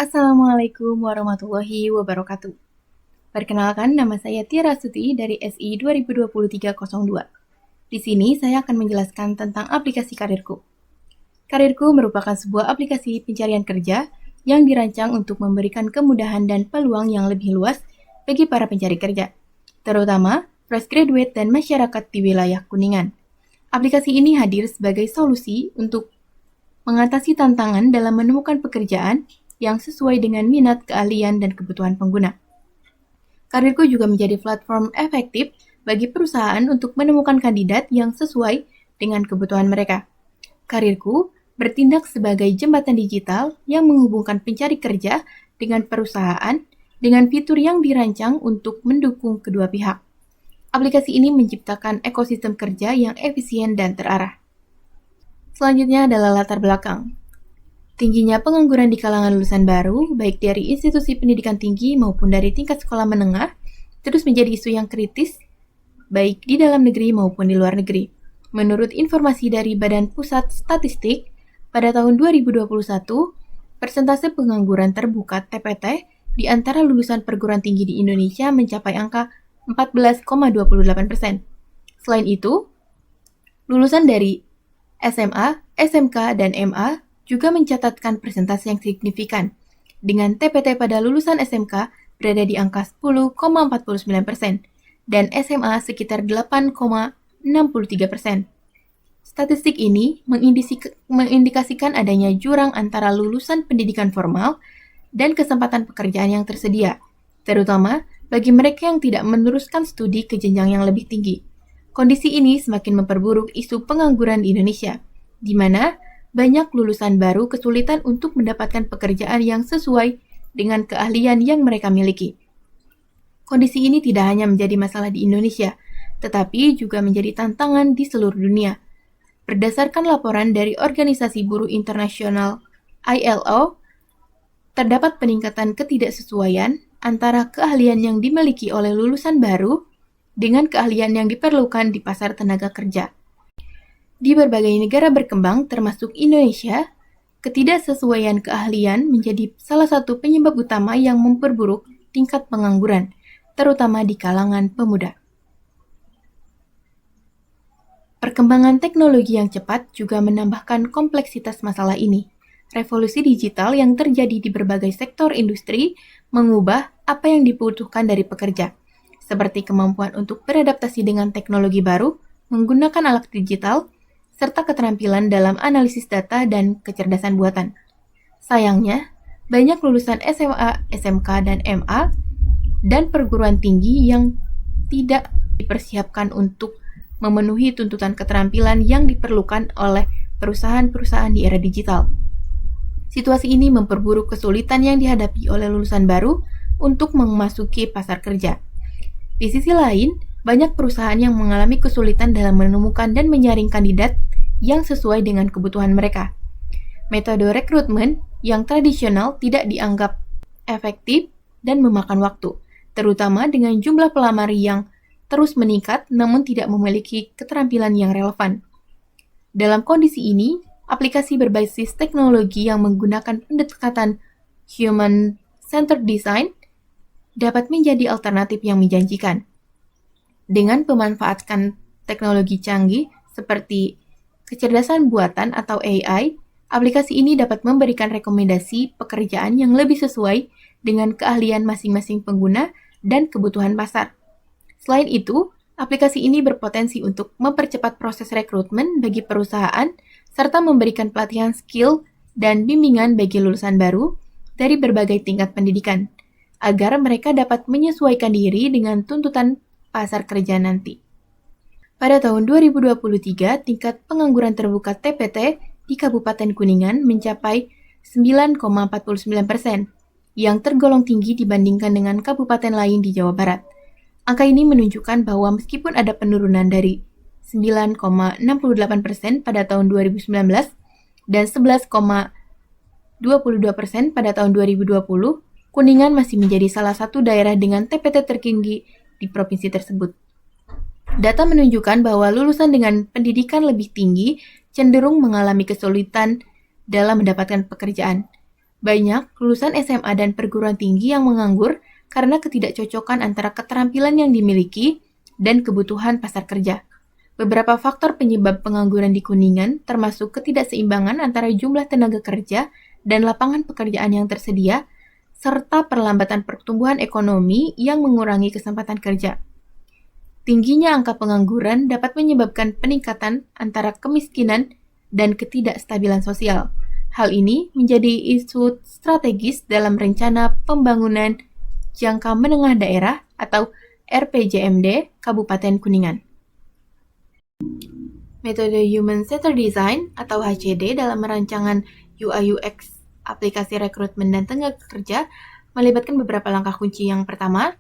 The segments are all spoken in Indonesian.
Assalamualaikum warahmatullahi wabarakatuh. Perkenalkan, nama saya Tiara Suti dari SI 2023-02. Di sini saya akan menjelaskan tentang aplikasi Karirku. Karirku merupakan sebuah aplikasi pencarian kerja yang dirancang untuk memberikan kemudahan dan peluang yang lebih luas bagi para pencari kerja, terutama fresh graduate dan masyarakat di wilayah Kuningan. Aplikasi ini hadir sebagai solusi untuk mengatasi tantangan dalam menemukan pekerjaan yang sesuai dengan minat, keahlian, dan kebutuhan pengguna. Karirku juga menjadi platform efektif bagi perusahaan untuk menemukan kandidat yang sesuai dengan kebutuhan mereka. Karirku bertindak sebagai jembatan digital yang menghubungkan pencari kerja dengan perusahaan dengan fitur yang dirancang untuk mendukung kedua pihak. Aplikasi ini menciptakan ekosistem kerja yang efisien dan terarah. Selanjutnya adalah latar belakang. Tingginya pengangguran di kalangan lulusan baru, baik dari institusi pendidikan tinggi maupun dari tingkat sekolah menengah, terus menjadi isu yang kritis, baik di dalam negeri maupun di luar negeri. Menurut informasi dari Badan Pusat Statistik, pada tahun 2021, persentase pengangguran terbuka (TPT) di antara lulusan perguruan tinggi di Indonesia mencapai angka 14,28%. Selain itu, lulusan dari SMA, SMK, dan MA juga mencatatkan persentase yang signifikan, dengan TPT pada lulusan SMK berada di angka 10,49% dan SMA sekitar 8,63%. Statistik ini mengindikasikan adanya jurang antara lulusan pendidikan formal dan kesempatan pekerjaan yang tersedia, terutama bagi mereka yang tidak meneruskan studi ke jenjang yang lebih tinggi. Kondisi ini semakin memperburuk isu pengangguran di Indonesia, di mana banyak lulusan baru kesulitan untuk mendapatkan pekerjaan yang sesuai dengan keahlian yang mereka miliki. Kondisi ini tidak hanya menjadi masalah di Indonesia, tetapi juga menjadi tantangan di seluruh dunia. Berdasarkan laporan dari Organisasi Buruh Internasional ILO, terdapat peningkatan ketidaksesuaian antara keahlian yang dimiliki oleh lulusan baru dengan keahlian yang diperlukan di pasar tenaga kerja. Di berbagai negara berkembang, termasuk Indonesia, ketidaksesuaian keahlian menjadi salah satu penyebab utama yang memperburuk tingkat pengangguran, terutama di kalangan pemuda. Perkembangan teknologi yang cepat juga menambahkan kompleksitas masalah ini. Revolusi digital yang terjadi di berbagai sektor industri mengubah apa yang dibutuhkan dari pekerja, seperti kemampuan untuk beradaptasi dengan teknologi baru, menggunakan alat digital, serta keterampilan dalam analisis data dan kecerdasan buatan. Sayangnya, banyak lulusan SMA, SMK, dan MA, dan perguruan tinggi yang tidak dipersiapkan untuk memenuhi tuntutan keterampilan yang diperlukan oleh perusahaan-perusahaan di era digital. Situasi ini memperburuk kesulitan yang dihadapi oleh lulusan baru untuk memasuki pasar kerja. Di sisi lain, banyak perusahaan yang mengalami kesulitan dalam menemukan dan menyaring kandidat yang sesuai dengan kebutuhan mereka. Metode rekrutmen yang tradisional tidak dianggap efektif dan memakan waktu, terutama dengan jumlah pelamar yang terus meningkat namun tidak memiliki keterampilan yang relevan. Dalam kondisi ini, aplikasi berbasis teknologi yang menggunakan pendekatan human-centered design dapat menjadi alternatif yang menjanjikan. Dengan memanfaatkan teknologi canggih seperti kecerdasan buatan atau AI, aplikasi ini dapat memberikan rekomendasi pekerjaan yang lebih sesuai dengan keahlian masing-masing pengguna dan kebutuhan pasar. Selain itu, aplikasi ini berpotensi untuk mempercepat proses rekrutmen bagi perusahaan serta memberikan pelatihan skill dan bimbingan bagi lulusan baru dari berbagai tingkat pendidikan, agar mereka dapat menyesuaikan diri dengan tuntutan pasar kerja nanti. Pada tahun 2023, tingkat pengangguran terbuka TPT di Kabupaten Kuningan mencapai 9,49%, yang tergolong tinggi dibandingkan dengan kabupaten lain di Jawa Barat. Angka ini menunjukkan bahwa meskipun ada penurunan dari 9,68% pada tahun 2019 dan 11,22% pada tahun 2020, Kuningan masih menjadi salah satu daerah dengan TPT tertinggi di provinsi tersebut. Data menunjukkan bahwa lulusan dengan pendidikan lebih tinggi cenderung mengalami kesulitan dalam mendapatkan pekerjaan. Banyak lulusan SMA dan perguruan tinggi yang menganggur karena ketidakcocokan antara keterampilan yang dimiliki dan kebutuhan pasar kerja. Beberapa faktor penyebab pengangguran di Kuningan termasuk ketidakseimbangan antara jumlah tenaga kerja dan lapangan pekerjaan yang tersedia, serta perlambatan pertumbuhan ekonomi yang mengurangi kesempatan kerja. Tingginya angka pengangguran dapat menyebabkan peningkatan antara kemiskinan dan ketidakstabilan sosial. Hal ini menjadi isu strategis dalam Rencana Pembangunan Jangka Menengah Daerah atau RPJMD Kabupaten Kuningan. Metode Human Centered Design atau HCD dalam merancangan UI/UX aplikasi rekrutmen dan tenaga kerja melibatkan beberapa langkah kunci. Yang pertama,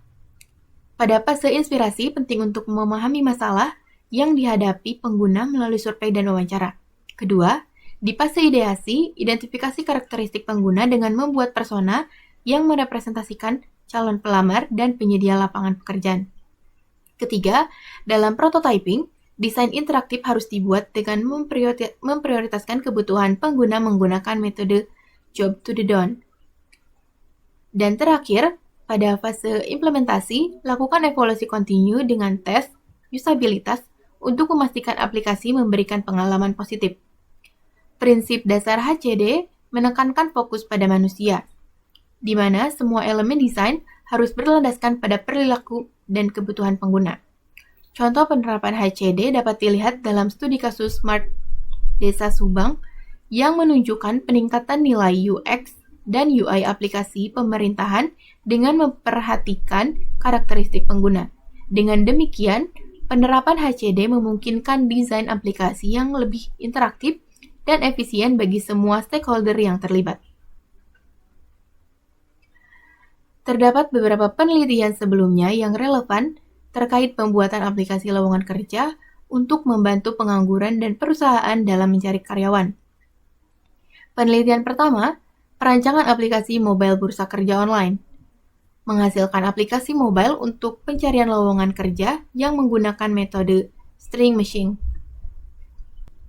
pada fase inspirasi penting untuk memahami masalah yang dihadapi pengguna melalui survei dan wawancara. Kedua, di fase ideasi, identifikasi karakteristik pengguna dengan membuat persona yang merepresentasikan calon pelamar dan penyedia lapangan pekerjaan. Ketiga, dalam prototyping, desain interaktif harus dibuat dengan memprioritaskan kebutuhan pengguna menggunakan metode job to the done. Dan terakhir, pada fase implementasi, lakukan evaluasi kontinu dengan tes usabilitas untuk memastikan aplikasi memberikan pengalaman positif. Prinsip dasar HCD menekankan fokus pada manusia, di mana semua elemen desain harus berlandaskan pada perilaku dan kebutuhan pengguna. Contoh penerapan HCD dapat dilihat dalam studi kasus Smart Desa Subang yang menunjukkan peningkatan nilai UX dan UI aplikasi pemerintahan dengan memperhatikan karakteristik pengguna. Dengan demikian, penerapan HCD memungkinkan desain aplikasi yang lebih interaktif dan efisien bagi semua stakeholder yang terlibat. Terdapat beberapa penelitian sebelumnya yang relevan terkait pembuatan aplikasi lowongan kerja untuk membantu pengangguran dan perusahaan dalam mencari karyawan. Penelitian pertama, perancangan aplikasi mobile bursa kerja online. Menghasilkan aplikasi mobile untuk pencarian lowongan kerja yang menggunakan metode string matching.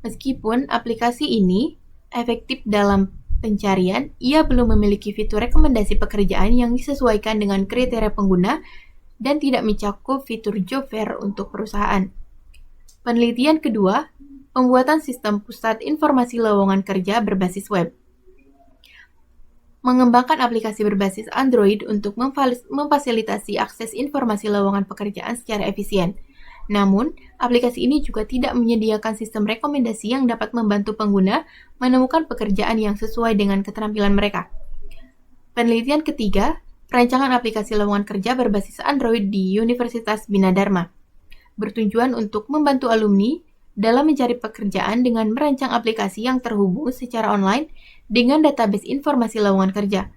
Meskipun aplikasi ini efektif dalam pencarian, ia belum memiliki fitur rekomendasi pekerjaan yang disesuaikan dengan kriteria pengguna dan tidak mencakup fitur job fair untuk perusahaan. Penelitian kedua, pembuatan sistem pusat informasi lowongan kerja berbasis web. Mengembangkan aplikasi berbasis Android untuk memfasilitasi akses informasi lowongan pekerjaan secara efisien. Namun, aplikasi ini juga tidak menyediakan sistem rekomendasi yang dapat membantu pengguna menemukan pekerjaan yang sesuai dengan keterampilan mereka. Penelitian ketiga, perancangan aplikasi lowongan kerja berbasis Android di Universitas Bina Dharma, bertujuan untuk membantu alumni dalam mencari pekerjaan dengan merancang aplikasi yang terhubung secara online dengan database informasi lowongan kerja.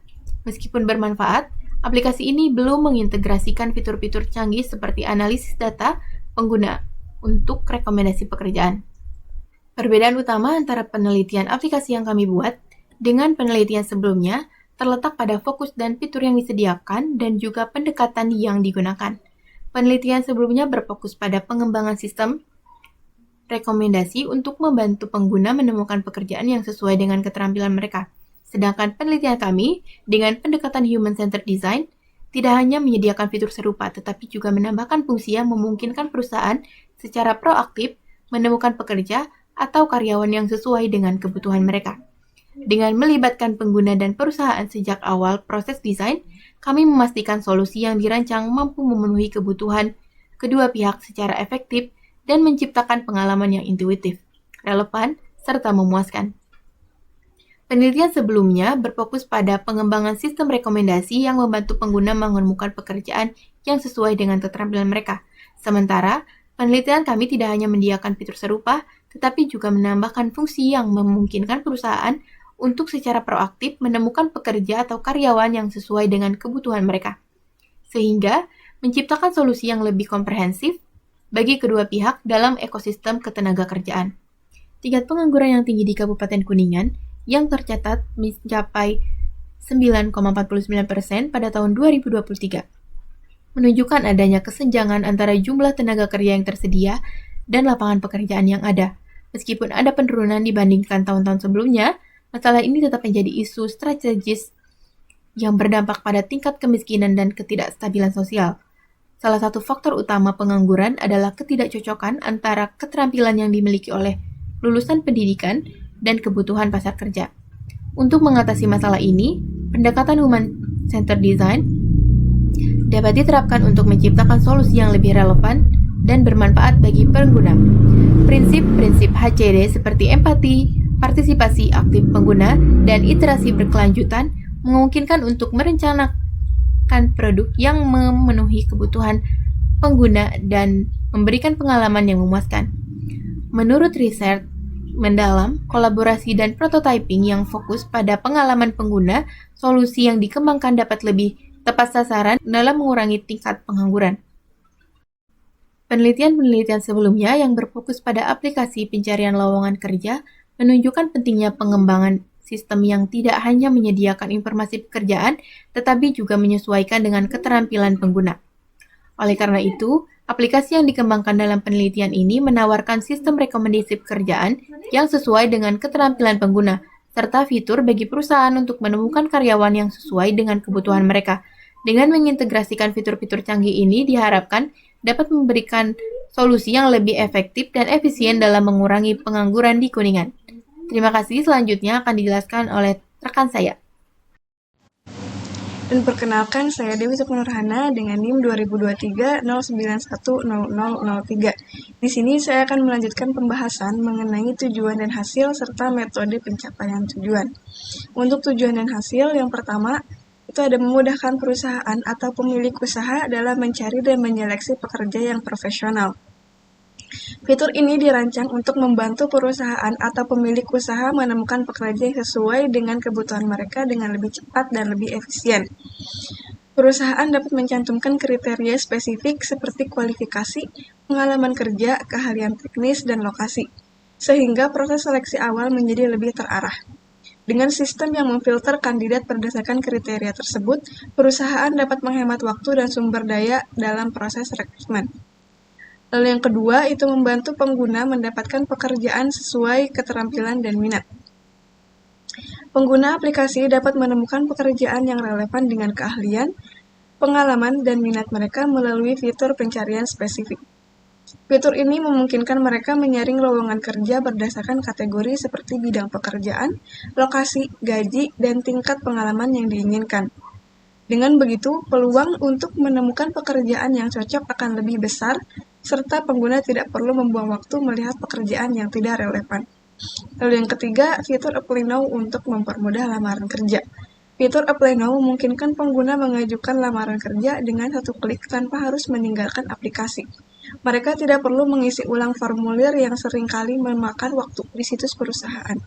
Meskipun bermanfaat, aplikasi ini belum mengintegrasikan fitur-fitur canggih seperti analisis data pengguna untuk rekomendasi pekerjaan. Perbedaan utama antara penelitian aplikasi yang kami buat dengan penelitian sebelumnya terletak pada fokus dan fitur yang disediakan dan juga pendekatan yang digunakan. Penelitian sebelumnya berfokus pada pengembangan sistem rekomendasi untuk membantu pengguna menemukan pekerjaan yang sesuai dengan keterampilan mereka. Sedangkan penelitian kami dengan pendekatan human-centered design tidak hanya menyediakan fitur serupa, tetapi juga menambahkan fungsi yang memungkinkan perusahaan secara proaktif menemukan pekerja atau karyawan yang sesuai dengan kebutuhan mereka. Dengan melibatkan pengguna dan perusahaan sejak awal proses desain, kami memastikan solusi yang dirancang mampu memenuhi kebutuhan kedua pihak secara efektif dan menciptakan pengalaman yang intuitif, relevan, serta memuaskan. Penelitian sebelumnya berfokus pada pengembangan sistem rekomendasi yang membantu pengguna menemukan pekerjaan yang sesuai dengan keterampilan mereka. Sementara, penelitian kami tidak hanya menyediakan fitur serupa, tetapi juga menambahkan fungsi yang memungkinkan perusahaan untuk secara proaktif menemukan pekerja atau karyawan yang sesuai dengan kebutuhan mereka, sehingga menciptakan solusi yang lebih komprehensif bagi kedua pihak dalam ekosistem ketenaga kerjaan. Tingkat pengangguran yang tinggi di Kabupaten Kuningan yang tercatat mencapai 9,49% pada tahun 2023, menunjukkan adanya kesenjangan antara jumlah tenaga kerja yang tersedia dan lapangan pekerjaan yang ada. Meskipun ada penurunan dibandingkan tahun-tahun sebelumnya, masalah ini tetap menjadi isu strategis yang berdampak pada tingkat kemiskinan dan ketidakstabilan sosial. Salah satu faktor utama pengangguran adalah ketidakcocokan antara keterampilan yang dimiliki oleh lulusan pendidikan dan kebutuhan pasar kerja. Untuk mengatasi masalah ini, pendekatan human-centered design dapat diterapkan untuk menciptakan solusi yang lebih relevan dan bermanfaat bagi pengguna. Prinsip-prinsip HCD seperti empati, partisipasi aktif pengguna, dan iterasi berkelanjutan memungkinkan untuk merencanakan produk yang memenuhi kebutuhan pengguna dan memberikan pengalaman yang memuaskan. Menurut riset mendalam, kolaborasi dan prototyping yang fokus pada pengalaman pengguna, solusi yang dikembangkan dapat lebih tepat sasaran dalam mengurangi tingkat pengangguran. Penelitian-penelitian sebelumnya yang berfokus pada aplikasi pencarian lowongan kerja menunjukkan pentingnya pengembangan sistem yang tidak hanya menyediakan informasi pekerjaan, tetapi juga menyesuaikan dengan keterampilan pengguna. Oleh karena itu, aplikasi yang dikembangkan dalam penelitian ini menawarkan sistem rekomendasi pekerjaan yang sesuai dengan keterampilan pengguna, serta fitur bagi perusahaan untuk menemukan karyawan yang sesuai dengan kebutuhan mereka. Dengan mengintegrasikan fitur-fitur canggih ini diharapkan dapat memberikan solusi yang lebih efektif dan efisien dalam mengurangi pengangguran di Kuningan. Terima kasih, selanjutnya akan dijelaskan oleh rekan saya. Dan perkenalkan, saya Dewi Nurhana dengan NIM 2023-0910003. Di sini saya akan melanjutkan pembahasan mengenai tujuan dan hasil serta metode pencapaian tujuan. Untuk tujuan dan hasil, yang pertama, itu ada memudahkan perusahaan atau pemilik usaha dalam mencari dan menyeleksi pekerja yang profesional. Fitur ini dirancang untuk membantu perusahaan atau pemilik usaha menemukan pekerja yang sesuai dengan kebutuhan mereka dengan lebih cepat dan lebih efisien. Perusahaan dapat mencantumkan kriteria spesifik seperti kualifikasi, pengalaman kerja, keahlian teknis, dan lokasi, sehingga proses seleksi awal menjadi lebih terarah. Dengan sistem yang memfilter kandidat berdasarkan kriteria tersebut, perusahaan dapat menghemat waktu dan sumber daya dalam proses rekrutmen. Lalu yang kedua, itu membantu pengguna mendapatkan pekerjaan sesuai keterampilan dan minat. Pengguna aplikasi dapat menemukan pekerjaan yang relevan dengan keahlian, pengalaman, dan minat mereka melalui fitur pencarian spesifik. Fitur ini memungkinkan mereka menyaring lowongan kerja berdasarkan kategori seperti bidang pekerjaan, lokasi, gaji, dan tingkat pengalaman yang diinginkan. Dengan begitu, peluang untuk menemukan pekerjaan yang cocok akan lebih besar, serta pengguna tidak perlu membuang waktu melihat pekerjaan yang tidak relevan. Lalu yang ketiga, fitur Apply Now untuk mempermudah lamaran kerja. Fitur Apply Now memungkinkan pengguna mengajukan lamaran kerja dengan satu klik tanpa harus meninggalkan aplikasi. Mereka tidak perlu mengisi ulang formulir yang seringkali memakan waktu di situs perusahaan.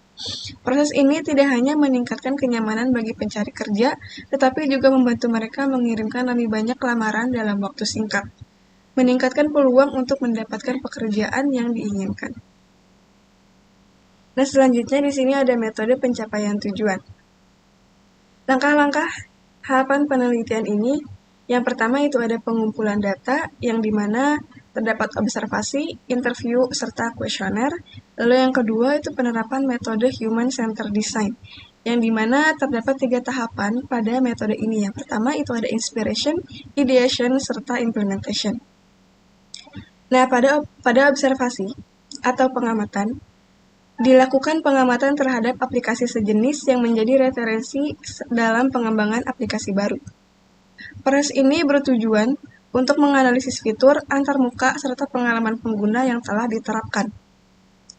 Proses ini tidak hanya meningkatkan kenyamanan bagi pencari kerja, tetapi juga membantu mereka mengirimkan lebih banyak lamaran dalam waktu singkat, meningkatkan peluang untuk mendapatkan pekerjaan yang diinginkan. Nah, selanjutnya di sini ada metode pencapaian tujuan. Langkah-langkah tahapan penelitian ini, yang pertama itu ada pengumpulan data, yang dimana terdapat observasi, interview, serta kuesioner. Lalu yang kedua itu penerapan metode human-centered design, yang dimana terdapat 3 tahapan pada metode ini. Yang pertama itu ada inspiration, ideation, serta implementation. Nah, pada observasi atau pengamatan, dilakukan pengamatan terhadap aplikasi sejenis yang menjadi referensi dalam pengembangan aplikasi baru. Proses ini bertujuan untuk menganalisis fitur, antarmuka, serta pengalaman pengguna yang telah diterapkan,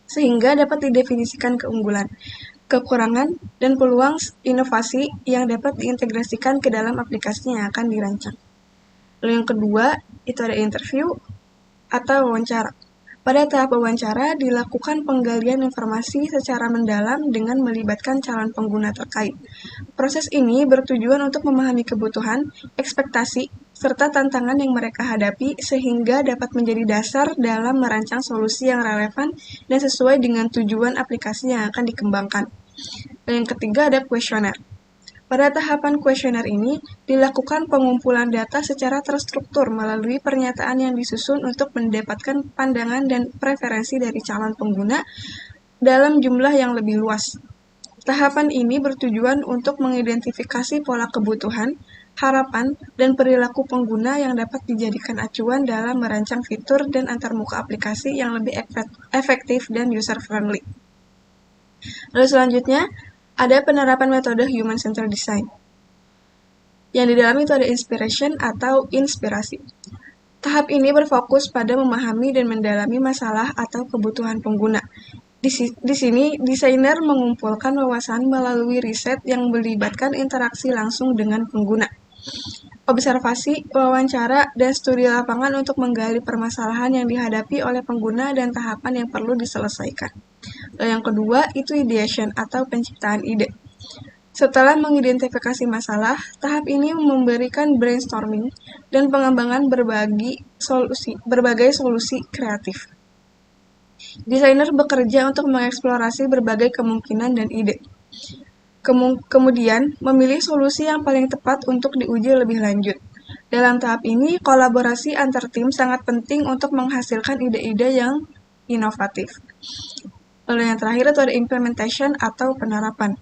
sehingga dapat didefinisikan keunggulan, kekurangan, dan peluang inovasi yang dapat diintegrasikan ke dalam aplikasi yang akan dirancang. Lalu yang kedua, itu ada interview atau wawancara. Pada tahap wawancara, dilakukan penggalian informasi secara mendalam dengan melibatkan calon pengguna terkait. Proses ini bertujuan untuk memahami kebutuhan, ekspektasi, serta tantangan yang mereka hadapi sehingga dapat menjadi dasar dalam merancang solusi yang relevan dan sesuai dengan tujuan aplikasi yang akan dikembangkan. Dan yang ketiga ada kuesioner. Pada tahapan kuesioner ini, dilakukan pengumpulan data secara terstruktur melalui pernyataan yang disusun untuk mendapatkan pandangan dan preferensi dari calon pengguna dalam jumlah yang lebih luas. Tahapan ini bertujuan untuk mengidentifikasi pola kebutuhan, harapan, dan perilaku pengguna yang dapat dijadikan acuan dalam merancang fitur dan antarmuka aplikasi yang lebih efektif dan user-friendly. Lalu selanjutnya, ada penerapan metode Human-Centered Design. Yang di dalam itu ada inspiration atau inspirasi. Tahap ini berfokus pada memahami dan mendalami masalah atau kebutuhan pengguna. Di sini, desainer mengumpulkan wawasan melalui riset yang melibatkan interaksi langsung dengan pengguna. Observasi, wawancara, dan studi lapangan untuk menggali permasalahan yang dihadapi oleh pengguna dan tahapan yang perlu diselesaikan. Dan yang kedua, itu ideation atau penciptaan ide. Setelah mengidentifikasi masalah, tahap ini memberikan brainstorming dan pengembangan berbagai solusi kreatif. Desainer bekerja untuk mengeksplorasi berbagai kemungkinan dan ide. Kemudian, memilih solusi yang paling tepat untuk diuji lebih lanjut. Dalam tahap ini, kolaborasi antar tim sangat penting untuk menghasilkan ide-ide yang inovatif. Lalu yang terakhir itu ada implementation atau penerapan.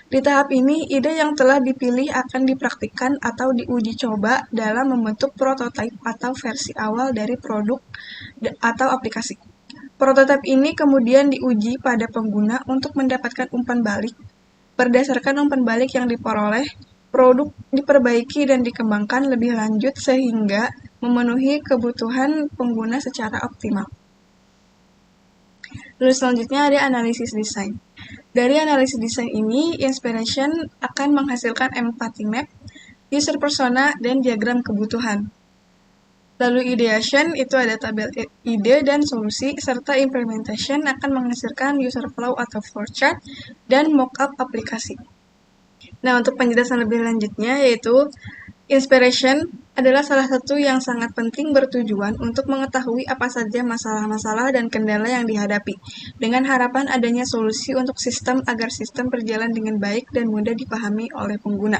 Di tahap ini, ide yang telah dipilih akan dipraktikkan atau diuji coba dalam membentuk prototipe atau versi awal dari produk atau aplikasi. Prototipe ini kemudian diuji pada pengguna untuk mendapatkan umpan balik. Berdasarkan umpan balik yang diperoleh, produk diperbaiki dan dikembangkan lebih lanjut sehingga memenuhi kebutuhan pengguna secara optimal. Lalu selanjutnya ada analisis desain. Dari analisis desain ini, inspiration akan menghasilkan empathy map, user persona, dan diagram kebutuhan. Lalu ideation itu ada tabel ide dan solusi, serta implementation akan menghasilkan user flow atau flowchart dan mockup aplikasi. Nah, untuk penjelasan lebih lanjutnya yaitu inspiration adalah salah satu yang sangat penting bertujuan untuk mengetahui apa saja masalah-masalah dan kendala yang dihadapi, dengan harapan adanya solusi untuk sistem agar sistem berjalan dengan baik dan mudah dipahami oleh pengguna.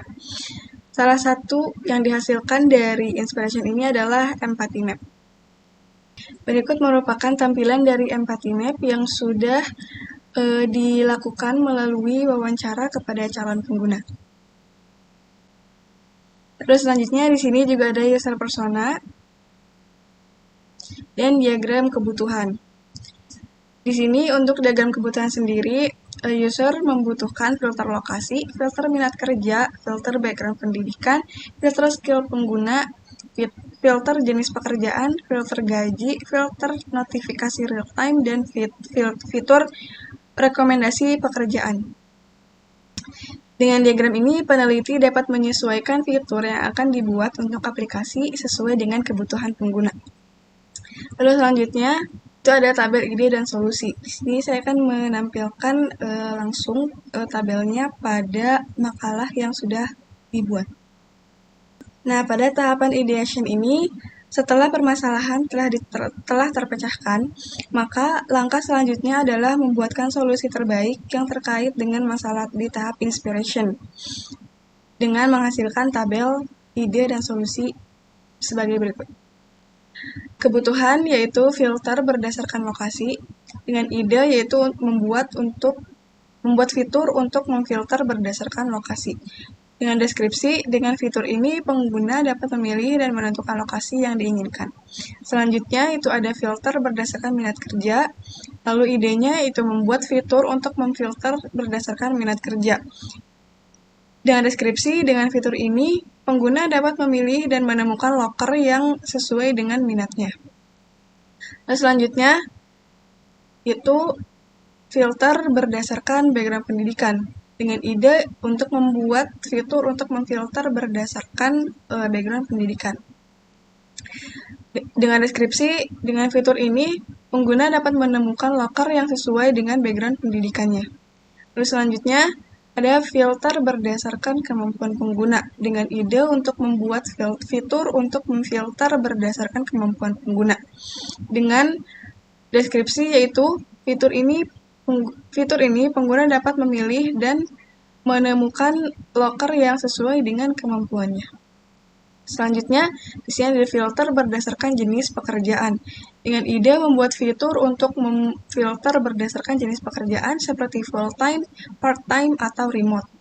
Salah satu yang dihasilkan dari inspiration ini adalah empathy map. Berikut merupakan tampilan dari empathy map yang sudah dilakukan melalui wawancara kepada calon pengguna. Terus selanjutnya di sini juga ada user persona dan diagram kebutuhan. Di sini untuk diagram kebutuhan sendiri, user membutuhkan filter lokasi, filter minat kerja, filter background pendidikan, filter skill pengguna, filter jenis pekerjaan, filter gaji, filter notifikasi real time, dan fitur rekomendasi pekerjaan. Dengan diagram ini, peneliti dapat menyesuaikan fitur yang akan dibuat untuk aplikasi sesuai dengan kebutuhan pengguna. Lalu selanjutnya, itu ada tabel ide dan solusi. Di sini saya akan menampilkan langsung tabelnya pada makalah yang sudah dibuat. Nah, pada tahapan ideation ini, setelah permasalahan telah terpecahkan, maka langkah selanjutnya adalah membuatkan solusi terbaik yang terkait dengan masalah di tahap inspiration, dengan menghasilkan tabel ide dan solusi sebagai berikut. Kebutuhan yaitu filter berdasarkan lokasi, dengan ide yaitu membuat fitur untuk memfilter berdasarkan lokasi. Dengan deskripsi, dengan fitur ini pengguna dapat memilih dan menentukan lokasi yang diinginkan. Selanjutnya itu ada filter berdasarkan minat kerja, lalu idenya itu membuat fitur untuk memfilter berdasarkan minat kerja. Dengan deskripsi, dengan fitur ini, pengguna dapat memilih dan menemukan loker yang sesuai dengan minatnya. Nah, selanjutnya, itu filter berdasarkan background pendidikan. Dengan ide untuk membuat fitur untuk memfilter berdasarkan background pendidikan. Dengan deskripsi, dengan fitur ini, pengguna dapat menemukan loker yang sesuai dengan background pendidikannya. Lalu selanjutnya, ada filter berdasarkan kemampuan pengguna, dengan ide untuk membuat fitur untuk memfilter berdasarkan kemampuan pengguna. Dengan deskripsi yaitu fitur ini pengguna dapat memilih dan menemukan loker yang sesuai dengan kemampuannya. Selanjutnya, di sini ada filter berdasarkan jenis pekerjaan. Dengan ide membuat fitur untuk memfilter berdasarkan jenis pekerjaan seperti full-time, part-time, atau remote.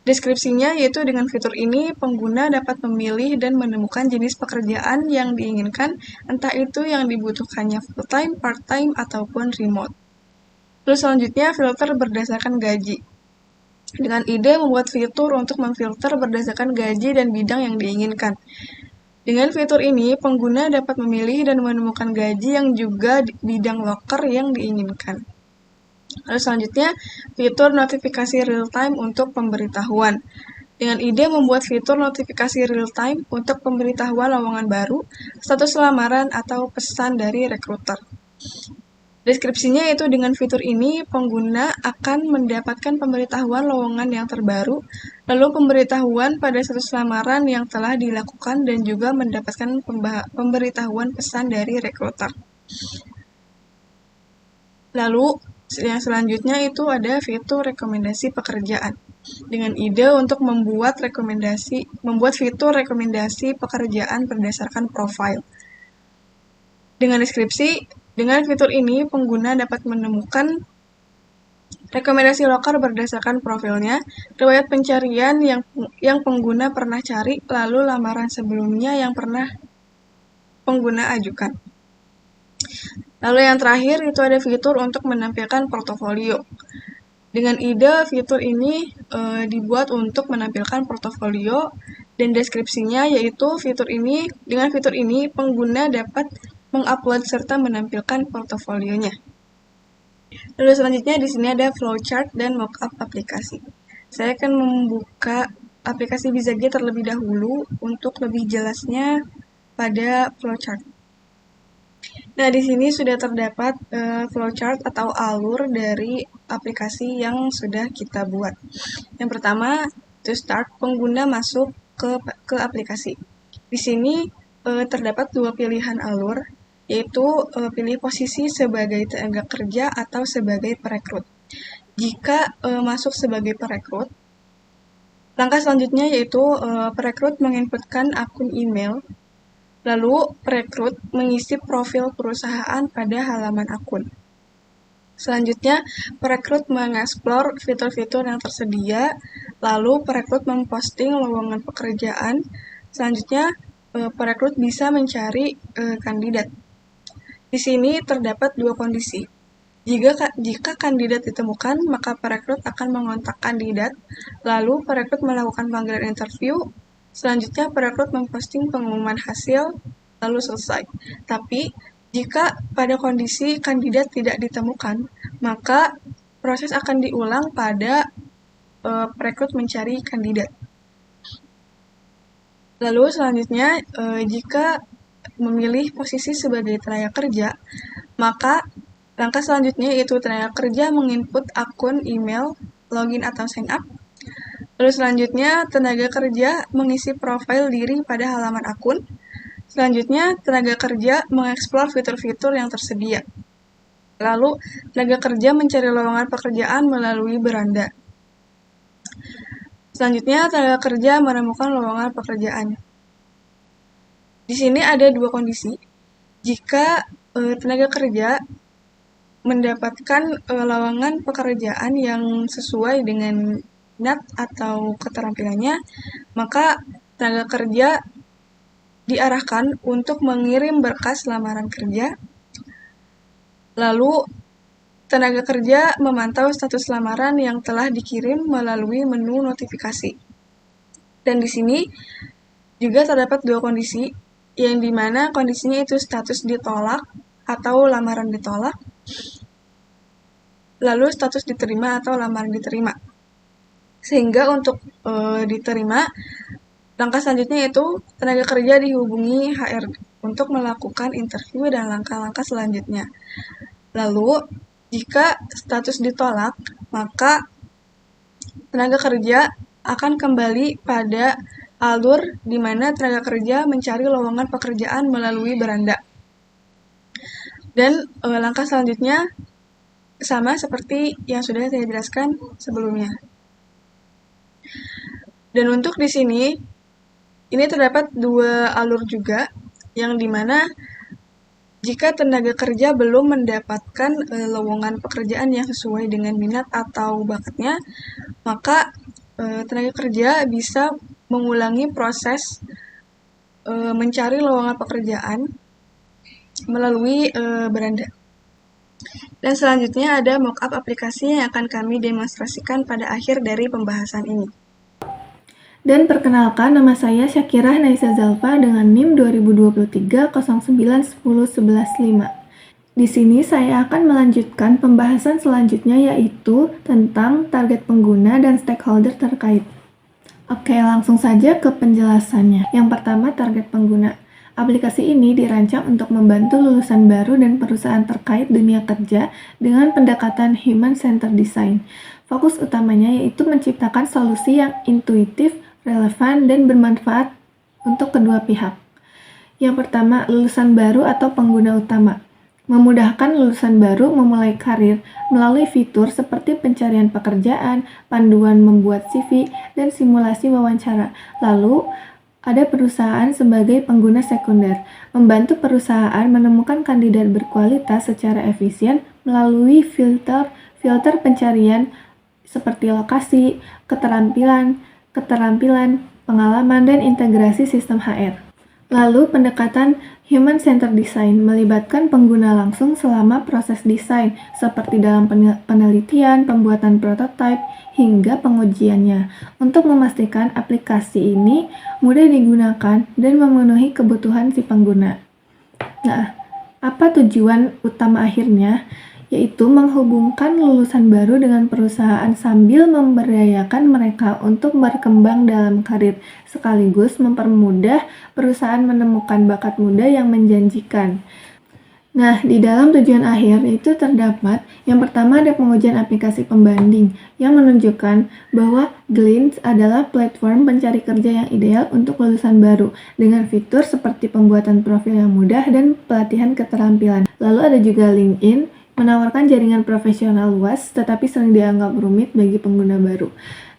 Deskripsinya yaitu dengan fitur ini, pengguna dapat memilih dan menemukan jenis pekerjaan yang diinginkan, entah itu yang dibutuhkannya full-time, part-time, ataupun remote. Terus selanjutnya, filter berdasarkan gaji. Dengan ide membuat fitur untuk memfilter berdasarkan gaji dan bidang yang diinginkan. Dengan fitur ini, pengguna dapat memilih dan menemukan gaji yang juga bidang loker yang diinginkan. Lalu selanjutnya, fitur notifikasi real-time untuk pemberitahuan. Dengan ide membuat fitur notifikasi real-time untuk pemberitahuan lowongan baru, status lamaran, atau pesan dari rekruter. Deskripsinya yaitu dengan fitur ini, pengguna akan mendapatkan pemberitahuan lowongan yang terbaru, lalu pemberitahuan pada status lamaran yang telah dilakukan dan juga mendapatkan pemberitahuan pesan dari rekruter. Lalu yang selanjutnya itu ada fitur rekomendasi pekerjaan. Dengan ide untuk membuat fitur rekomendasi pekerjaan berdasarkan profil. Dengan deskripsi, dengan fitur ini pengguna dapat menemukan rekomendasi loker berdasarkan profilnya, riwayat pencarian yang pengguna pernah cari, lalu lamaran sebelumnya yang pernah pengguna ajukan. Lalu yang terakhir itu ada fitur untuk menampilkan portofolio. Dengan ide fitur ini dibuat untuk menampilkan portofolio dan deskripsinya yaitu dengan fitur ini pengguna dapat mengupload serta menampilkan portofolionya. Lalu selanjutnya di sini ada flowchart dan mockup aplikasi. Saya akan membuka aplikasi Bizage terlebih dahulu untuk lebih jelasnya pada flowchart. Nah, di sini sudah terdapat flowchart atau alur dari aplikasi yang sudah kita buat. Yang pertama, to start, pengguna masuk ke aplikasi. Di sini terdapat dua pilihan alur, yaitu pilih posisi sebagai tenaga kerja atau sebagai perekrut. Jika masuk sebagai perekrut, langkah selanjutnya yaitu perekrut menginputkan akun email. Lalu, perekrut mengisi profil perusahaan pada halaman akun. Selanjutnya, perekrut mengeksplor fitur-fitur yang tersedia, lalu perekrut memposting lowongan pekerjaan. Selanjutnya, perekrut bisa mencari kandidat. Di sini terdapat dua kondisi. Jika kandidat ditemukan, maka perekrut akan mengontak kandidat, lalu perekrut melakukan panggilan interview. Selanjutnya, perekrut memposting pengumuman hasil, lalu selesai. Tapi, jika pada kondisi kandidat tidak ditemukan, maka proses akan diulang pada perekrut mencari kandidat. Lalu selanjutnya, jika memilih posisi sebagai tenaga kerja, maka langkah selanjutnya yaitu tenaga kerja menginput akun email, login atau sign up. Lalu selanjutnya, tenaga kerja mengisi profil diri pada halaman akun. Selanjutnya, tenaga kerja mengeksplor fitur-fitur yang tersedia. Lalu, tenaga kerja mencari lowongan pekerjaan melalui beranda. Selanjutnya, tenaga kerja menemukan lowongan pekerjaan. Di sini ada dua kondisi. Jika tenaga kerja mendapatkan lowongan pekerjaan yang sesuai dengan minat atau keterampilannya, maka tenaga kerja diarahkan untuk mengirim berkas lamaran kerja. Lalu, tenaga kerja memantau status lamaran yang telah dikirim melalui menu notifikasi. Dan di sini juga terdapat dua kondisi, yang dimana kondisinya itu status ditolak atau lamaran ditolak, lalu status diterima atau lamaran diterima. Sehingga untuk diterima, langkah selanjutnya yaitu tenaga kerja dihubungi HRD untuk melakukan interview dan langkah-langkah selanjutnya. Lalu, jika status ditolak, maka tenaga kerja akan kembali pada alur di mana tenaga kerja mencari lowongan pekerjaan melalui beranda. Dan langkah selanjutnya sama seperti yang sudah saya jelaskan sebelumnya. Dan untuk di sini, Ini terdapat dua alur juga, yang dimana jika tenaga kerja belum mendapatkan lowongan pekerjaan yang sesuai dengan minat atau bakatnya, maka tenaga kerja bisa mengulangi proses mencari lowongan pekerjaan melalui beranda. Dan selanjutnya ada mockup aplikasi yang akan kami demonstrasikan pada akhir dari pembahasan ini. Dan perkenalkan, nama saya Syakirah Naisa Zalfa dengan NIM 2023 09 10 11 5. Di sini saya akan melanjutkan pembahasan selanjutnya, yaitu tentang target pengguna dan stakeholder terkait. Oke, langsung saja ke penjelasannya. Yang pertama, target pengguna. Aplikasi ini dirancang untuk membantu lulusan baru dan perusahaan terkait dunia kerja dengan pendekatan human-centered design. Fokus utamanya yaitu menciptakan solusi yang intuitif, relevan, dan bermanfaat untuk kedua pihak. Yang pertama, lulusan baru atau pengguna utama. Memudahkan lulusan baru memulai karir melalui fitur seperti pencarian pekerjaan, panduan membuat CV, dan simulasi wawancara. Lalu, ada perusahaan sebagai pengguna sekunder, membantu perusahaan menemukan kandidat berkualitas secara efisien melalui filter pencarian seperti lokasi, keterampilan, pengalaman, dan integrasi sistem HR. Lalu, pendekatan human-centered design melibatkan pengguna langsung selama proses desain, seperti dalam penelitian, pembuatan prototipe, hingga pengujiannya, untuk memastikan aplikasi ini mudah digunakan dan memenuhi kebutuhan si pengguna. Nah, apa tujuan utama akhirnya? Yaitu menghubungkan lulusan baru dengan perusahaan sambil memberdayakan mereka untuk berkembang dalam karir, sekaligus mempermudah perusahaan menemukan bakat muda yang menjanjikan. Nah, di dalam tujuan akhir itu terdapat yang pertama ada pengujian aplikasi pembanding yang menunjukkan bahwa Glints adalah platform pencari kerja yang ideal untuk lulusan baru dengan fitur seperti pembuatan profil yang mudah dan pelatihan keterampilan. Lalu ada juga LinkedIn, menawarkan jaringan profesional luas tetapi sering dianggap rumit bagi pengguna baru.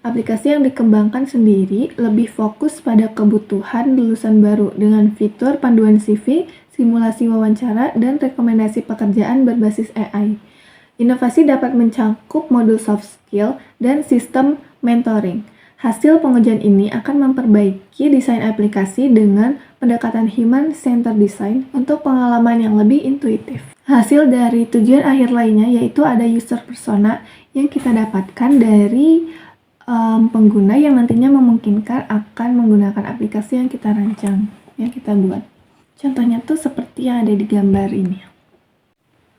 Aplikasi yang dikembangkan sendiri lebih fokus pada kebutuhan lulusan baru dengan fitur panduan CV, simulasi wawancara, dan rekomendasi pekerjaan berbasis AI. Inovasi dapat mencakup modul soft skill dan sistem mentoring. Hasil pengujian ini akan memperbaiki desain aplikasi dengan pendekatan human-centered design untuk pengalaman yang lebih intuitif. Hasil dari tujuan akhir lainnya yaitu ada user persona yang kita dapatkan dari pengguna yang nantinya memungkinkan akan menggunakan aplikasi yang kita rancang, yang kita buat. Contohnya tuh seperti yang ada di gambar ini.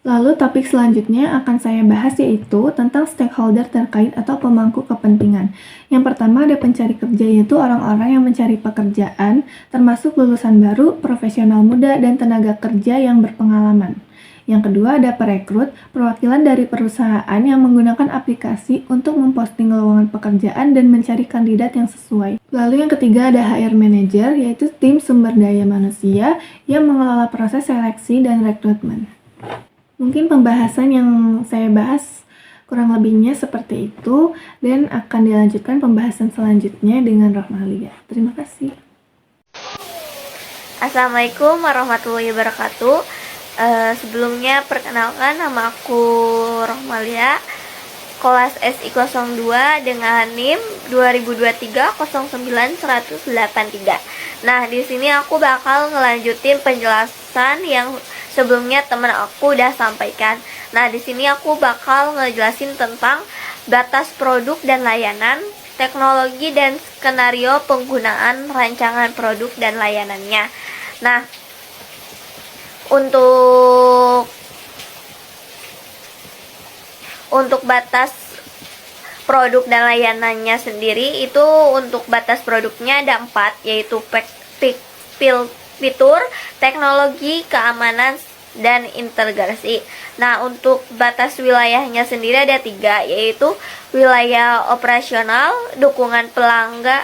Lalu topik selanjutnya akan saya bahas yaitu tentang stakeholder terkait atau pemangku kepentingan. Yang pertama ada pencari kerja, yaitu orang-orang yang mencari pekerjaan, termasuk lulusan baru, profesional muda, dan tenaga kerja yang berpengalaman. Yang kedua ada perekrut, perwakilan dari perusahaan yang menggunakan aplikasi untuk memposting lowongan pekerjaan dan mencari kandidat yang sesuai. Lalu yang ketiga ada HR manager, yaitu tim sumber daya manusia yang mengelola proses seleksi dan rekrutmen. Mungkin pembahasan yang saya bahas kurang lebihnya seperti itu dan akan dilanjutkan pembahasan selanjutnya dengan Rohmalia. Terima kasih. Assalamualaikum warahmatullahi wabarakatuh. Sebelumnya perkenalkan, nama aku Rohmalia, kelas SI 02 dengan NIM 2023 09 183. Nah, di sini aku bakal ngelanjutin penjelasan yang sebelumnya teman aku udah sampaikan. Nah, di sini aku bakal ngejelasin tentang batas produk dan layanan, teknologi dan skenario penggunaan rancangan produk dan layanannya. Nah, untuk batas produk dan layanannya sendiri itu untuk batas produknya ada 4, yaitu fitur, teknologi, keamanan, dan integrasi. Nah, untuk batas wilayahnya sendiri ada 3, yaitu wilayah operasional, dukungan pelanggan,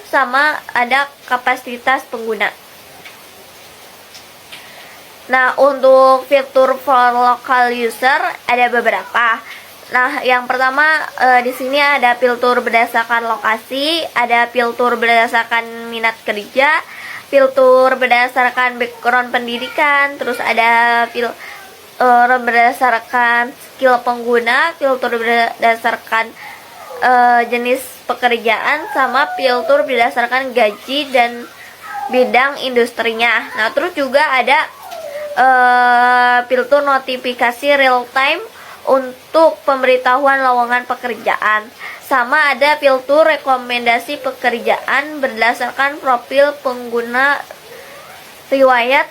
sama ada kapasitas pengguna. Nah, untuk fitur for local user ada beberapa. Nah, yang pertama di sini ada filter berdasarkan lokasi, ada filter berdasarkan minat kerja, filter berdasarkan background pendidikan, terus ada filter berdasarkan skill pengguna, filter berdasarkan jenis pekerjaan, sama filter berdasarkan gaji dan bidang industrinya. Nah, terus juga ada filter notifikasi real time untuk pemberitahuan lowongan pekerjaan, sama ada filter rekomendasi pekerjaan berdasarkan profil pengguna, riwayat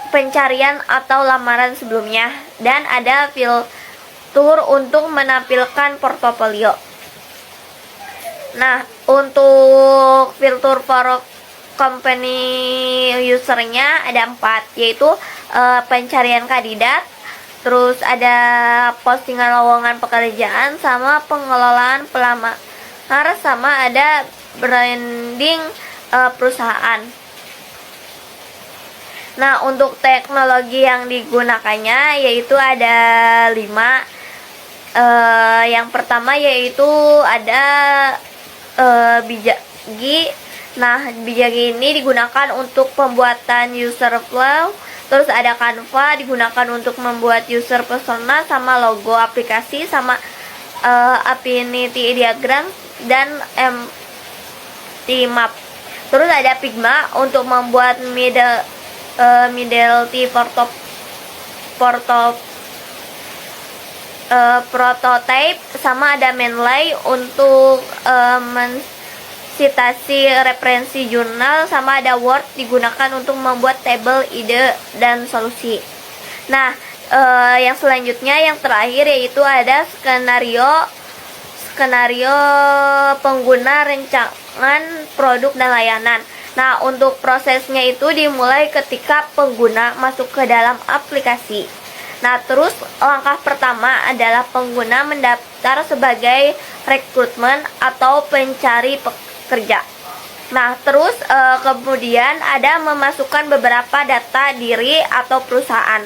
pencarian atau lamaran sebelumnya, dan ada filter untuk menampilkan portofolio. Nah, untuk filter for company usernya ada 4, yaitu pencarian kandidat, terus ada postingan lowongan pekerjaan, sama pengelolaan pelamar, sama ada branding perusahaan. Nah, untuk teknologi yang digunakannya yaitu ada 5. Yang pertama yaitu ada Bijagi. Nah, Bijagi ini digunakan untuk pembuatan user flow. Terus ada Canva, digunakan untuk membuat user persona sama logo aplikasi, sama affinity diagram dan empty map. Terus ada Figma untuk membuat prototype, sama ada Mendeley untuk citasi referensi jurnal, sama ada Word digunakan untuk membuat tabel, ide, dan solusi. Nah, yang selanjutnya, yang terakhir, yaitu ada skenario pengguna rancangan produk dan layanan. Nah, untuk prosesnya itu dimulai ketika pengguna masuk ke dalam aplikasi. Nah, terus langkah pertama adalah pengguna mendaftar sebagai rekrutmen atau pencari pekerja. Nah, terus kemudian ada memasukkan beberapa data diri atau perusahaan.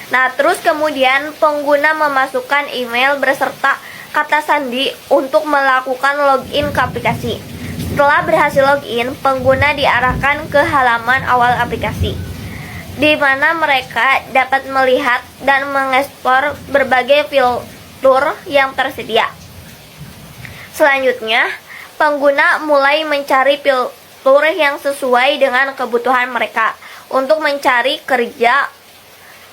Nah, terus kemudian pengguna memasukkan email beserta kata sandi untuk melakukan login ke aplikasi. Setelah berhasil login, pengguna diarahkan ke halaman awal aplikasi, di mana mereka dapat melihat dan mengekspor berbagai fitur yang tersedia. Selanjutnya, pengguna mulai mencari fitur yang sesuai dengan kebutuhan mereka untuk mencari kerja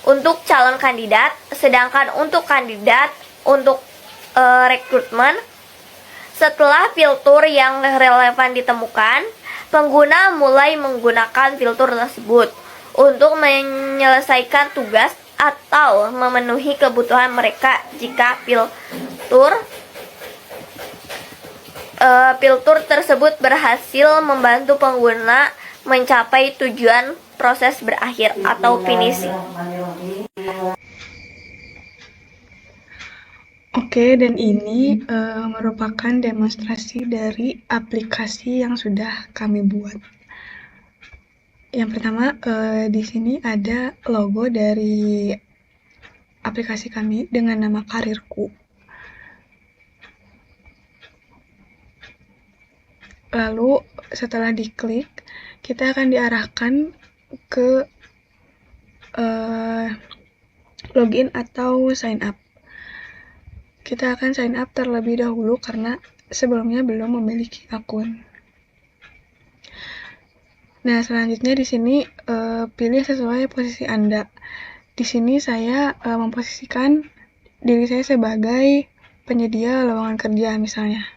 untuk calon kandidat, sedangkan untuk kandidat untuk rekrutmen. Setelah filter yang relevan ditemukan, pengguna mulai menggunakan filter tersebut untuk menyelesaikan tugas atau memenuhi kebutuhan mereka. Jika filter tersebut berhasil membantu pengguna mencapai tujuan, proses berakhir atau finishing. Oke, dan ini merupakan demonstrasi dari aplikasi yang sudah kami buat. Yang pertama, di sini ada logo dari aplikasi kami dengan nama Karirku. Lalu setelah diklik, kita akan diarahkan ke login atau sign up. Kita akan sign up terlebih dahulu karena sebelumnya belum memiliki akun. Nah, selanjutnya di sini pilih sesuai posisi Anda. Di sini saya memposisikan diri saya sebagai penyedia lowongan kerja misalnya.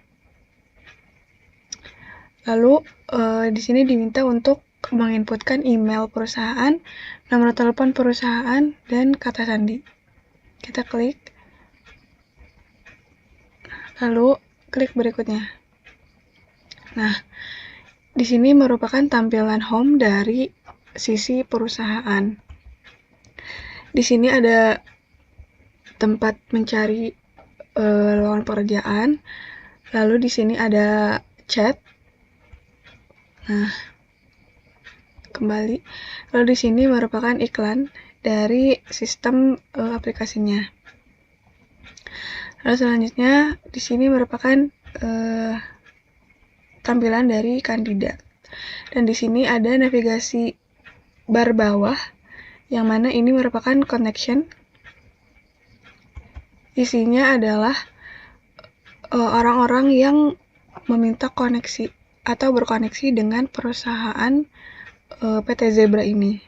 Lalu di sini diminta untuk menginputkan email perusahaan, nomor telepon perusahaan, dan kata sandi. Kita klik. Lalu klik berikutnya. Nah, di sini merupakan tampilan home dari sisi perusahaan. Di sini ada tempat mencari lowongan pekerjaan. Lalu di sini ada chat. Nah, kembali. Lalu di sini merupakan iklan dari sistem aplikasinya. Lalu selanjutnya di sini merupakan tampilan dari kandidat. Dan di sini ada navigasi bar bawah yang mana ini merupakan connection. Isinya adalah orang-orang yang meminta koneksi atau berkoneksi dengan perusahaan PT Zebra ini.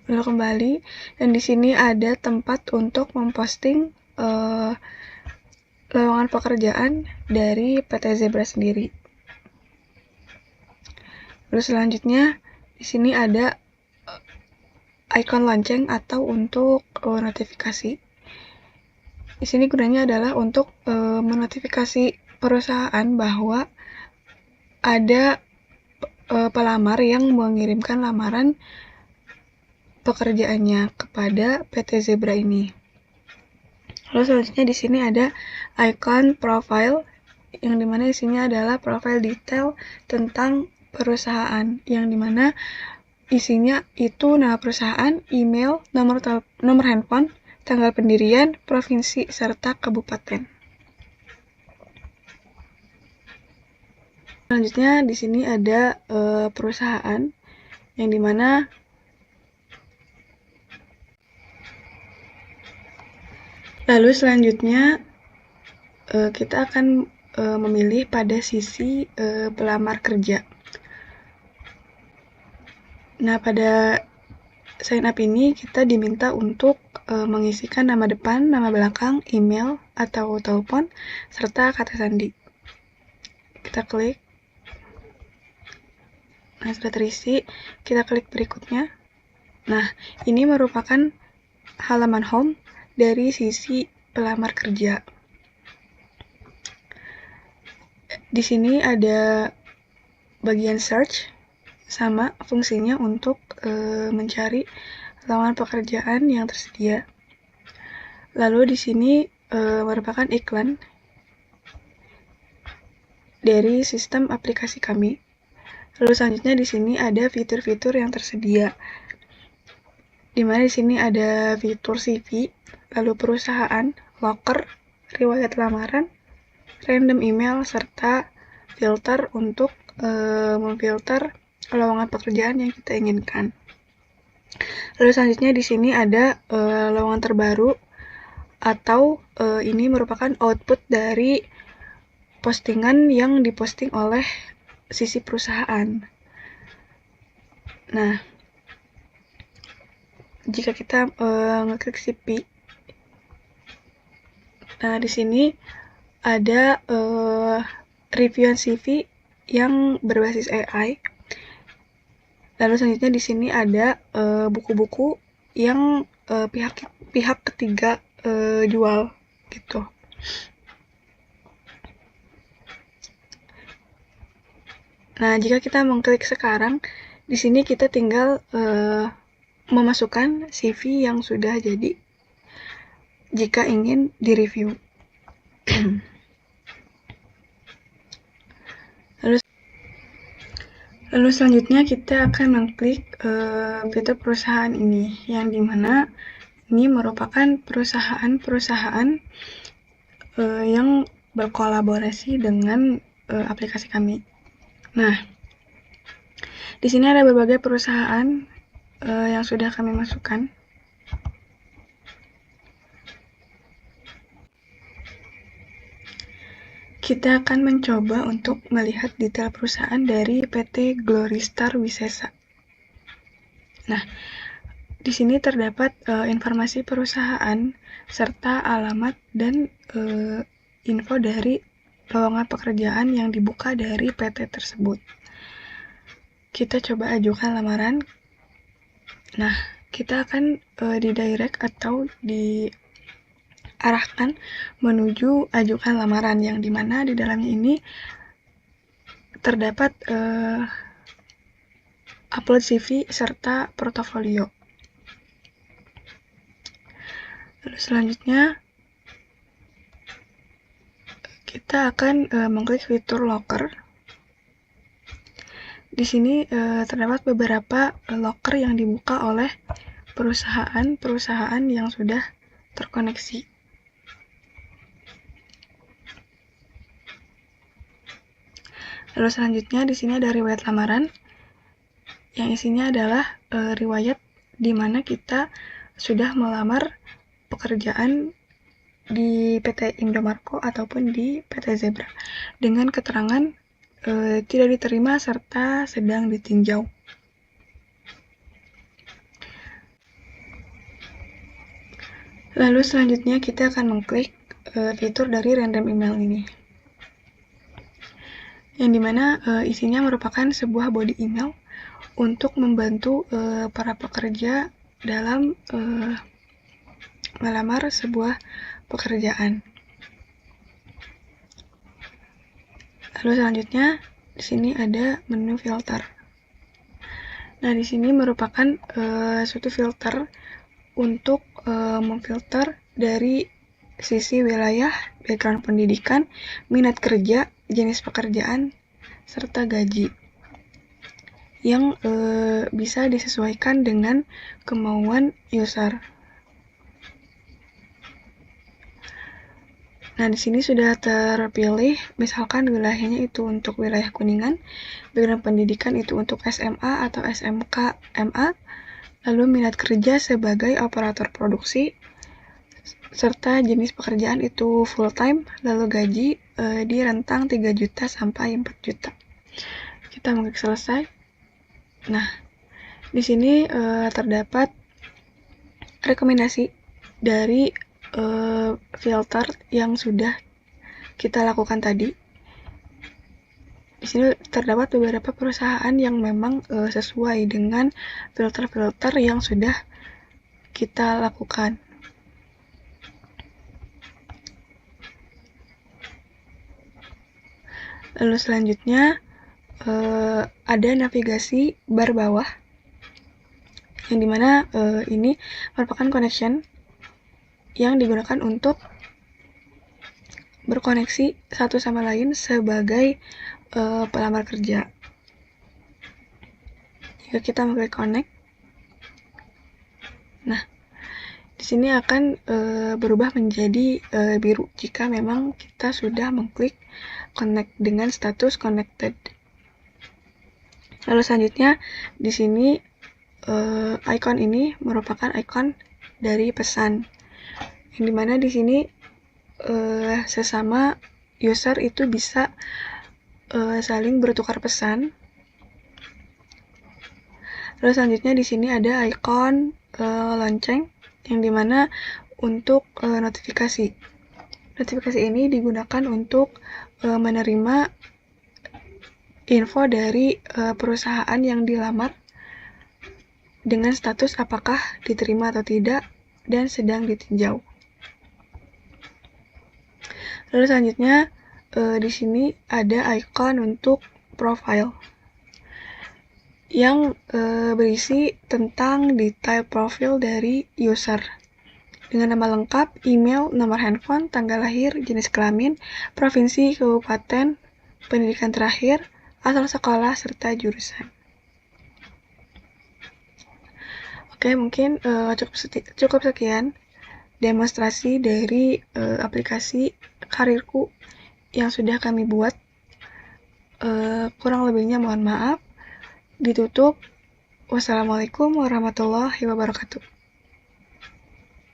Lalu kembali, dan di sini ada tempat untuk memposting lowongan pekerjaan dari PT Zebra sendiri. Lalu selanjutnya di sini ada ikon lonceng atau untuk notifikasi. Di sini gunanya adalah untuk menotifikasi perusahaan bahwa ada pelamar yang mengirimkan lamaran pekerjaannya kepada PT Zebra ini. Lalu selanjutnya di sini ada ikon profile yang dimana isinya adalah profile detail tentang perusahaan, yang dimana isinya itu nama perusahaan, email, nomor handphone, tanggal pendirian, provinsi, serta kabupaten. Selanjutnya di sini ada perusahaan yang dimana lalu selanjutnya kita akan memilih pada sisi pelamar kerja. Nah, pada sign up ini kita diminta untuk mengisikan nama depan, nama belakang, email atau telepon, serta kata sandi. Kita klik. Nah, sudah terisi, kita klik berikutnya. Nah, ini merupakan halaman home dari sisi pelamar kerja. Di sini ada bagian search, sama fungsinya untuk mencari lowongan pekerjaan yang tersedia. Lalu di sini merupakan iklan dari sistem aplikasi kami. Lalu selanjutnya di sini ada fitur-fitur yang tersedia. Di mana di sini ada fitur CV, lalu perusahaan, loker, riwayat lamaran, random email, serta filter untuk memfilter lowongan pekerjaan yang kita inginkan. Lalu selanjutnya di sini ada lowongan terbaru atau ini merupakan output dari postingan yang diposting oleh sisi perusahaan. Nah, jika kita ngeklik CV, nah di sini ada reviewan CV yang berbasis AI. Lalu selanjutnya di sini ada buku-buku yang pihak ketiga jual gitu. Nah, jika kita mengklik sekarang, di sini kita tinggal memasukkan CV yang sudah jadi jika ingin direview. Lalu selanjutnya kita akan mengklik fitur perusahaan ini, yang dimana ini merupakan perusahaan-perusahaan yang berkolaborasi dengan aplikasi kami. Nah, di sini ada berbagai perusahaan yang sudah kami masukkan. Kita akan mencoba untuk melihat detail perusahaan dari PT Gloristar Wisesa. Nah, di sini terdapat informasi perusahaan serta alamat dan info dari lowongan pekerjaan yang dibuka dari PT tersebut. Kita coba ajukan lamaran. Nah, kita akan didirect atau diarahkan menuju ajukan lamaran, yang dimana di dalamnya ini terdapat upload CV serta portofolio. Lalu selanjutnya kita akan mengklik fitur loker. Di sini terdapat beberapa loker yang dibuka oleh perusahaan-perusahaan yang sudah terkoneksi. Lalu selanjutnya di sini ada riwayat lamaran yang isinya adalah riwayat di mana kita sudah melamar pekerjaan di PT Indomarko ataupun di PT Zebra dengan keterangan tidak diterima serta sedang ditinjau. Lalu selanjutnya kita akan mengklik fitur dari random email ini, yang dimana isinya merupakan sebuah body email untuk membantu para pekerja dalam melamar sebuah pekerjaan. Lalu selanjutnya di sini ada menu filter. Nah, di sini merupakan suatu filter untuk memfilter dari sisi wilayah, background pendidikan, minat kerja, jenis pekerjaan, serta gaji yang bisa disesuaikan dengan kemauan user. Nah, di sini sudah terpilih, misalkan wilayahnya itu untuk wilayah Kuningan, background pendidikan itu untuk SMA atau SMK MA, lalu minat kerja sebagai operator produksi, serta jenis pekerjaan itu full time, lalu gaji di rentang 3 juta sampai 4 juta. Kita mengklik selesai. Nah, di sini terdapat rekomendasi dari filter yang sudah kita lakukan tadi. Di sini terdapat beberapa perusahaan yang memang sesuai dengan filter-filter yang sudah kita lakukan. Lalu selanjutnya ada navigasi bar bawah, yang dimana ini merupakan connection yang digunakan untuk berkoneksi satu sama lain sebagai pelamar kerja. Jika kita mengklik connect, nah di sini akan berubah menjadi biru jika memang kita sudah mengklik connect dengan status connected. Lalu selanjutnya di sini icon ini merupakan icon dari pesan, yang dimana di sini sesama user itu bisa saling bertukar pesan. Lalu selanjutnya di sini ada icon lonceng, yang dimana untuk notifikasi. Notifikasi ini digunakan untuk menerima info dari perusahaan yang dilamar dengan status apakah diterima atau tidak dan sedang ditinjau. Lalu selanjutnya di sini ada icon untuk profile yang berisi tentang detail profil dari user dengan nama lengkap, email, nomor handphone, tanggal lahir, jenis kelamin, provinsi, kabupaten, pendidikan terakhir, asal sekolah, serta jurusan. Oke, mungkin cukup sekian demonstrasi dari aplikasi Karirku yang sudah kami buat. Kurang lebihnya mohon maaf. Ditutup. Wassalamualaikum warahmatullahi wabarakatuh.